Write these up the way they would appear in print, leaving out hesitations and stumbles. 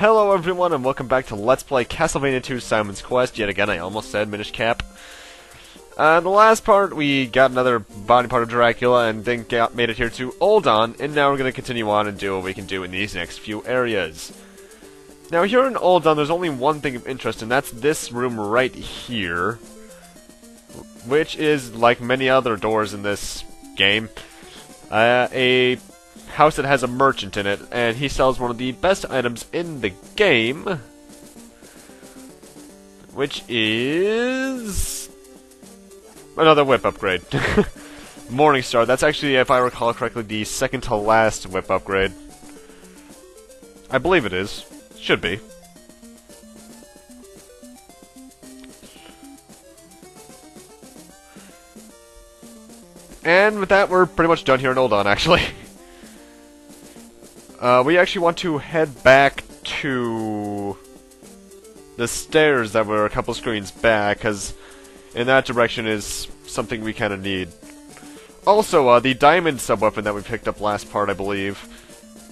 Hello everyone and welcome back to Let's Play Castlevania 2 Simon's Quest. Yet again, I almost said Minish Cap. The last part, we got another body part of Dracula and then made it here to Oldon, and now we're going to continue on and do what we can do in these next few areas. Now here in Oldon, there's only one thing of interest, and that's this room right here, which is, like many other doors in this game, a house that has a merchant in it, and he sells one of the best items in the game, which is another whip upgrade. Morningstar. That's actually, if I recall correctly, the second to last whip upgrade. I believe it is. Should be. And with that, we're pretty much done here in Oldon, actually. We actually want to head back to the stairs that were a couple screens back, because in that direction is something we kind of need. Also, the diamond sub-weapon that we picked up last part, I believe,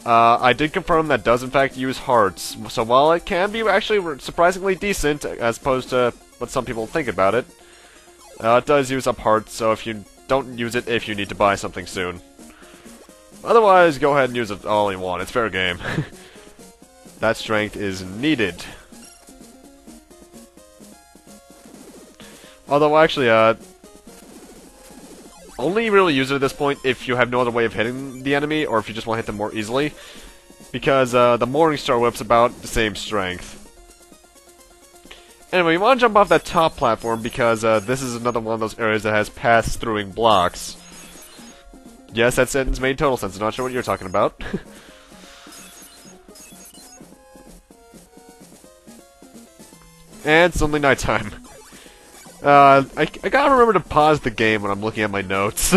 I did confirm that does in fact use hearts. So while it can be actually surprisingly decent, as opposed to what some people think about it, it does use up hearts, so if you don't use it if you need to buy something soon. Otherwise, go ahead and use it all you want. It's fair game. That strength is needed. Although, actually, only really use it at this point if you have no other way of hitting the enemy, or if you just want to hit them more easily. Because, the Morningstar Whip's about the same strength. Anyway, you want to jump off that top platform because, this is another one of those areas that has pass-throughing blocks. Yes, that sentence made total sense. I'm not sure what you're talking about. And it's only nighttime. I gotta remember to pause the game when I'm looking at my notes.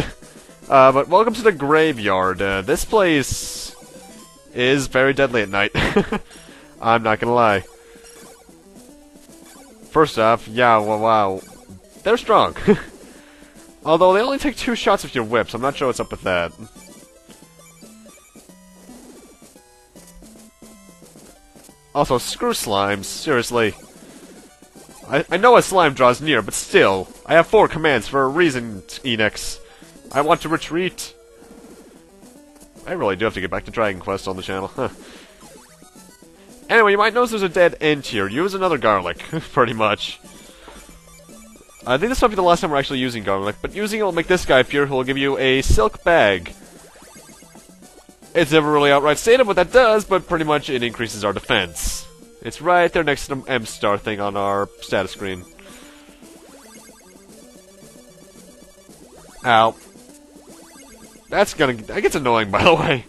But welcome to the graveyard. This place is very deadly at night. I'm not gonna lie. First off, yeah, wow. They're strong. Although they only take 2 shots with your whips, I'm not sure what's up with that. Also, screw slimes, seriously. I know a slime draws near, but still. I have 4 commands for a reason, Enix. I want to retreat. I really do have to get back to Dragon Quest on the channel, huh. Anyway, you might notice there's a dead end here. Use another garlic, pretty much. I think this might be the last time we're actually using garlic, but using it will make this guy appear who will give you a silk bag. It's never really outright stated what that does, but pretty much it increases our defense. It's right there next to the M-star thing on our status screen. Ow. That gets annoying, by the way.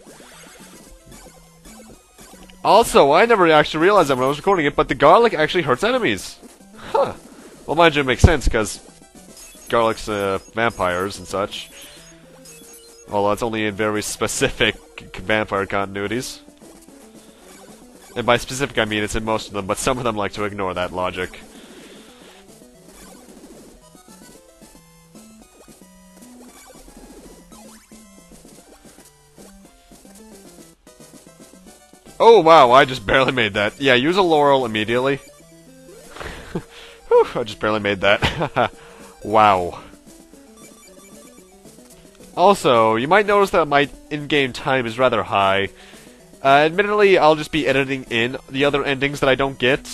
Also, I never actually realized that when I was recording it, but the garlic actually hurts enemies. Huh. Well, mind you, it makes sense, because garlic's vampires and such. Although it's only in very specific vampire continuities. And by specific, I mean it's in most of them, but some of them like to ignore that logic. Oh, wow, I just barely made that. Yeah, use a laurel immediately. Whew, I just barely made that. Wow. Also, you might notice that my in-game time is rather high. Admittedly, I'll just be editing in the other endings that I don't get.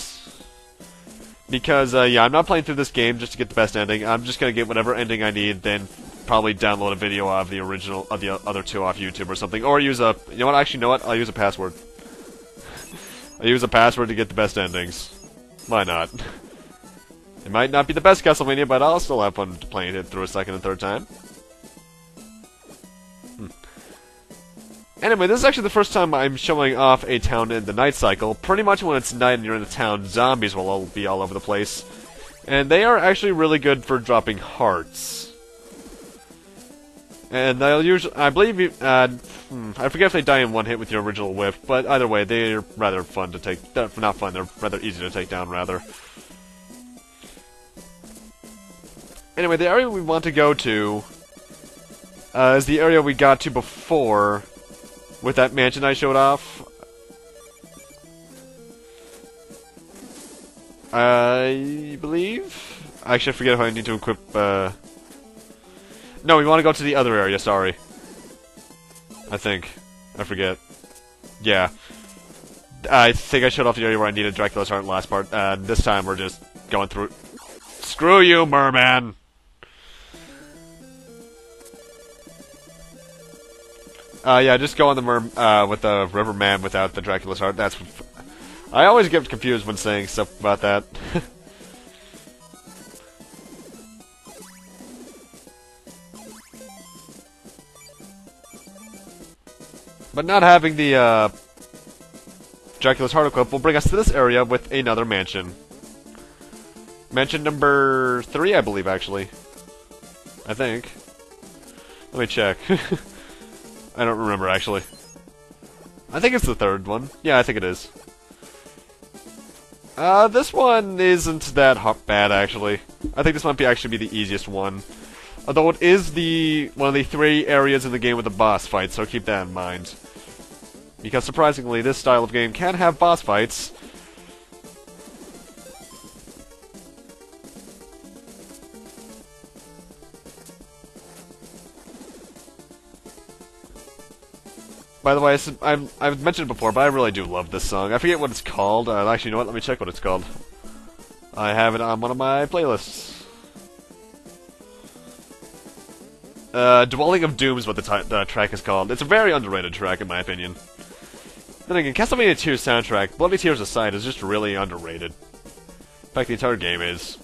Because, yeah, I'm not playing through this game just to get the best ending. I'm just gonna get whatever ending I need, then probably download a video of the original, of the other 2 off YouTube or something. Or use a, you know what, actually, you know what? I'll use a password. I'll use a password to get the best endings. Why not? It might not be the best Castlevania, but I'll still have fun playing it through a second and third time. Anyway, this is actually the first time I'm showing off a town in the night cycle. Pretty much when it's night and you're in the town, zombies will all be all over the place. And they are actually really good for dropping hearts. And they'll usually, I believe, I forget if they die in one hit with your original whip, but either way, they're rather fun to take, not fun, they're rather easy to take down, rather. Anyway, the area we want to go to is the area we got to before with that mansion I showed off. I believe? Actually, I forget if I need to equip, No, we want to go to the other area, sorry. I think. I forget. Yeah. I think I showed off the area where I needed Dracula's heart in the last part. This time we're just going through... Screw you, merman! Yeah, just go on the with the Riverman without the Dracula's heart. That's... I always get confused when saying stuff about that. But not having the, Dracula's heart equipped will bring us to this area with another mansion. Mansion number 3, I believe, actually. I think. Let me check. I don't remember, actually. I think it's the 3rd one. Yeah, I think it is. This one isn't that bad, actually. I think this might actually be the easiest one. Although it is one of the 3 areas in the game with a boss fight, so keep that in mind. Because surprisingly, this style of game can have boss fights. By the way, I've mentioned it before, but I really do love this song. I forget what it's called. Actually, you know what? Let me check what it's called. I have it on one of my playlists. Dwelling of Doom is what the track is called. It's a very underrated track, in my opinion. Then again, Castlevania 2's soundtrack, Bloody Tears aside, is just really underrated. In fact, the entire game is.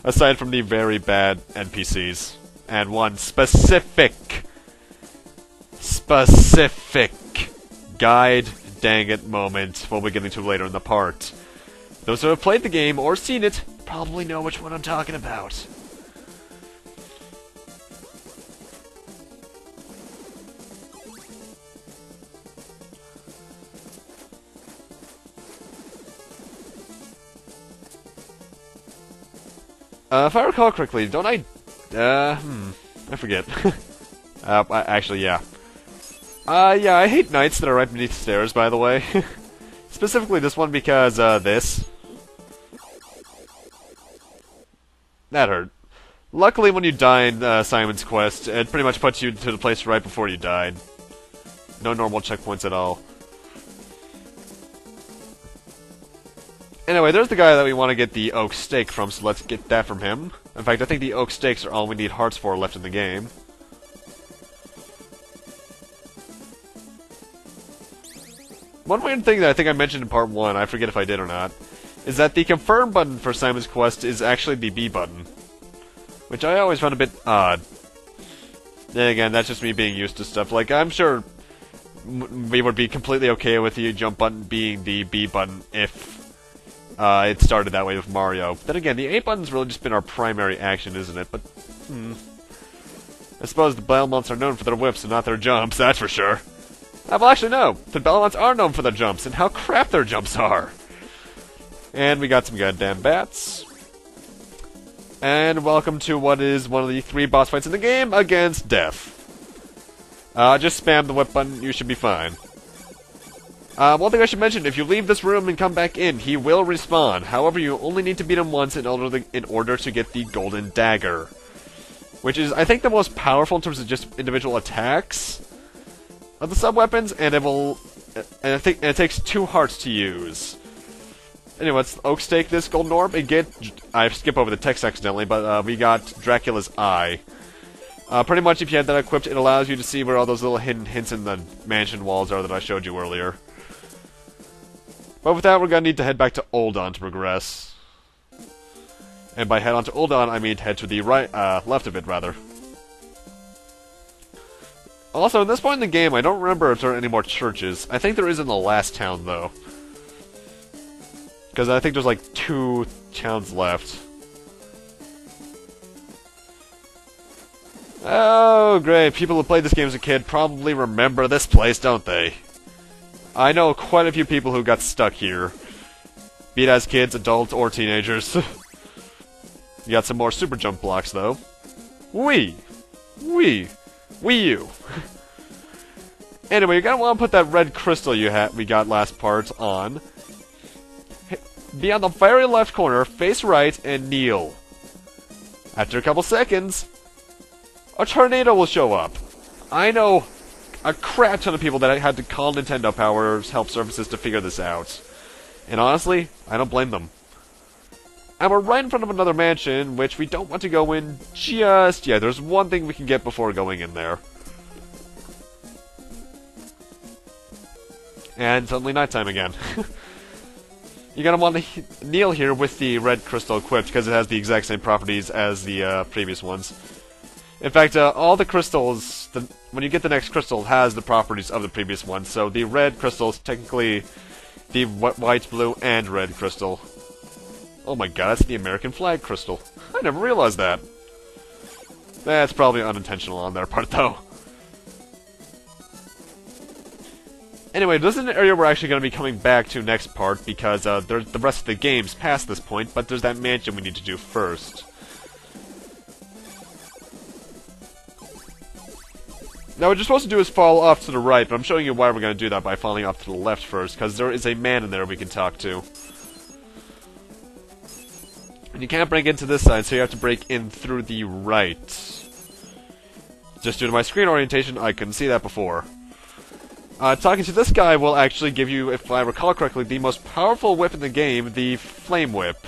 Aside from the very bad NPCs. And one specific Guide-Dangit moment we'll be getting to later in the part. Those who have played the game or seen it probably know which one I'm talking about. If I recall correctly, don't I... I forget. Actually, yeah. Yeah, I hate knights that are right beneath stairs, by the way. Specifically this one because, this. That hurt. Luckily, when you die in Simon's Quest, it pretty much puts you to the place right before you died. No normal checkpoints at all. Anyway, there's the guy that we want to get the oak stake from, so let's get that from him. In fact, I think the oak stakes are all we need hearts for left in the game. One weird thing that I think I mentioned in part 1, I forget if I did or not, is that the confirm button for Simon's Quest is actually the B button. Which I always found a bit odd. Then again, that's just me being used to stuff. Like, I'm sure we would be completely okay with the jump button being the B button if it started that way with Mario. Then again, the A button's really just been our primary action, isn't it? But, I suppose the Belmonts are known for their whips and not their jumps, that's for sure. Well, actually, no. The Belmonts are known for their jumps and how crap their jumps are. And we got some goddamn bats. And welcome to what is one of the 3 boss fights in the game against Death. Just spam the whip button, you should be fine. One thing I should mention, if you leave this room and come back in, he will respawn. However, you only need to beat him once in order to get the golden dagger. Which is, I think, the most powerful in terms of just individual attacks of the sub-weapons, and it takes 2 hearts to use. Anyway, let's oak stake this golden orb and get... I skip over the text accidentally, but we got Dracula's eye. Pretty much, if you had that equipped, it allows you to see where all those little hidden hints in the mansion walls are that I showed you earlier. But with that, we're gonna need to head back to Oldon to progress. And by head on to Oldon, I mean head to the right, left of it, rather. Also, at this point in the game, I don't remember if there are any more churches. I think there is in the last town, though. Because I think there's like 2 towns left. Oh, great. People who played this game as a kid probably remember this place, don't they? I know quite a few people who got stuck here. Be it as kids, adults, or teenagers. You got some more super jump blocks, though. Wii U. Anyway, you're gonna want to put that red crystal we got last part on. be on the very left corner, face right, and kneel. After a couple seconds, a tornado will show up. I know a crap ton of people that had to call Nintendo Power's help services to figure this out. And honestly, I don't blame them. And we're right in front of another mansion, which we don't want to go in just yet. There's one thing we can get before going in there. And suddenly nighttime again. You're gonna want to kneel here with the red crystal equipped, because it has the exact same properties as the previous ones. In fact, all the crystals, when you get the next crystal, it has the properties of the previous one. So the red crystal is technically the white, blue, and red crystal. Oh my god, that's the American flag crystal. I never realized that. That's probably unintentional on their part, though. Anyway, this is an area we're actually going to be coming back to next part, because there's the rest of the game's past this point, but there's that mansion we need to do first. Now, what you're supposed to do is fall off to the right, but I'm showing you why we're going to do that by falling off to the left first, because there is a man in there we can talk to. And you can't break into this side, so you have to break in through the right. Just due to my screen orientation, I couldn't see that before. Talking to this guy will actually give you, if I recall correctly, the most powerful whip in the game, the Flame Whip.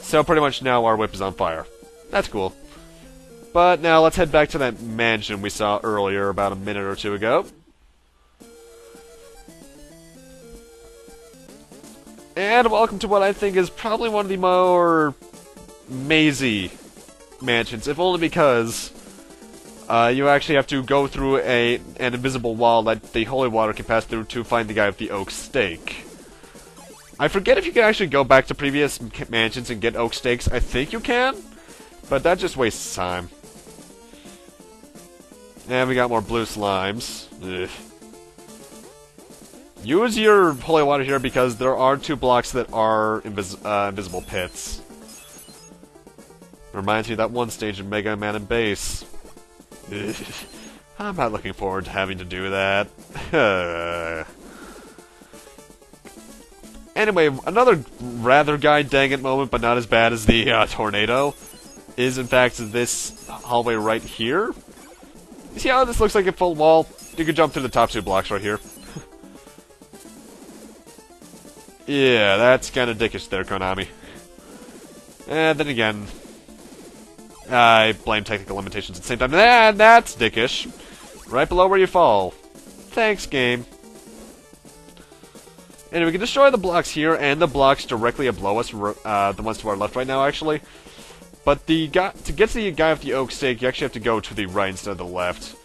So pretty much now our whip is on fire. That's cool. But now let's head back to that mansion we saw earlier about a minute or two ago. And welcome to what I think is probably one of the more mazy mansions, if only because you actually have to go through an invisible wall that the holy water can pass through to find the guy with the oak stake. I forget if you can actually go back to previous mansions and get oak stakes. I think you can, but that just wastes time. And we got more blue slimes. Ugh. Use your holy water here because there are 2 blocks that are invisible pits. Reminds me of that one stage in Mega Man and Bass. Ugh. I'm not looking forward to having to do that. Anyway, another rather Guide-Dangit moment, but not as bad as the tornado, is in fact this hallway right here. You see how this looks like a full wall? You could jump through the top 2 blocks right here. Yeah, that's kind of dickish there, Konami. And then again, I blame technical limitations at the same time. And that's dickish. Right below where you fall. Thanks, game. Anyway, we can destroy the blocks here and the blocks directly below us, the ones to our left right now, actually. But to get to the guy with the oak stake, you actually have to go to the right instead of the left.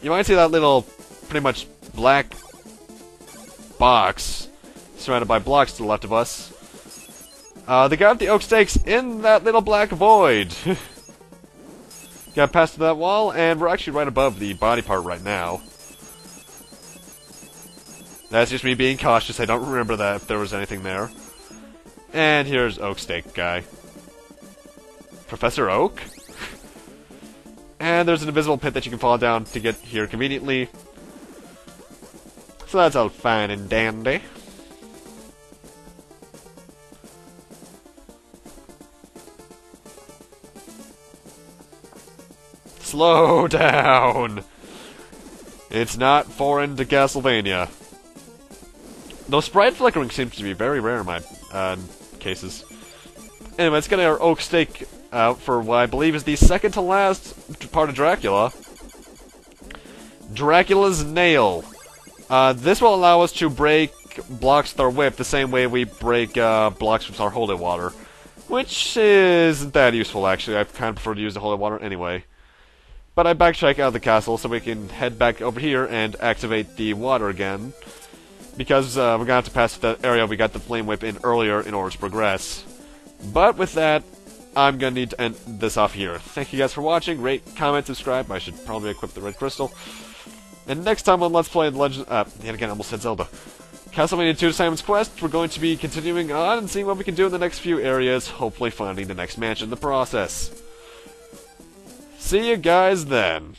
You might see that little, pretty much, black box surrounded by blocks to the left of us. The guy with the oak stakes in that little black void. Got past that wall, and we're actually right above the body part right now. That's just me being cautious. I don't remember that if there was anything there. And here's Oak Stake guy. Professor Oak? And there's an invisible pit that you can fall down to get here conveniently. So that's all fine and dandy. Slow down! It's not foreign to Castlevania. Though sprite flickering seems to be very rare in my cases. Anyway, let's get our oak stake out for what I believe is the second to last part of Dracula. Dracula's Nail. This will allow us to break blocks with our whip the same way we break blocks with our holy water. Which isn't that useful, actually. I kind of prefer to use the holy water anyway. But I backtrack out of the castle so we can head back over here and activate the water again. Because we're going to have to pass the area we got the flame whip in earlier in order to progress. But with that, I'm going to need to end this off here. Thank you guys for watching. Rate, comment, subscribe. I should probably equip the red crystal. And next time on Let's Play The Legend... yet again, I almost said Zelda. Castlevania 2 Simon's Quest, we're going to be continuing on and seeing what we can do in the next few areas. Hopefully finding the next mansion in the process. See you guys then.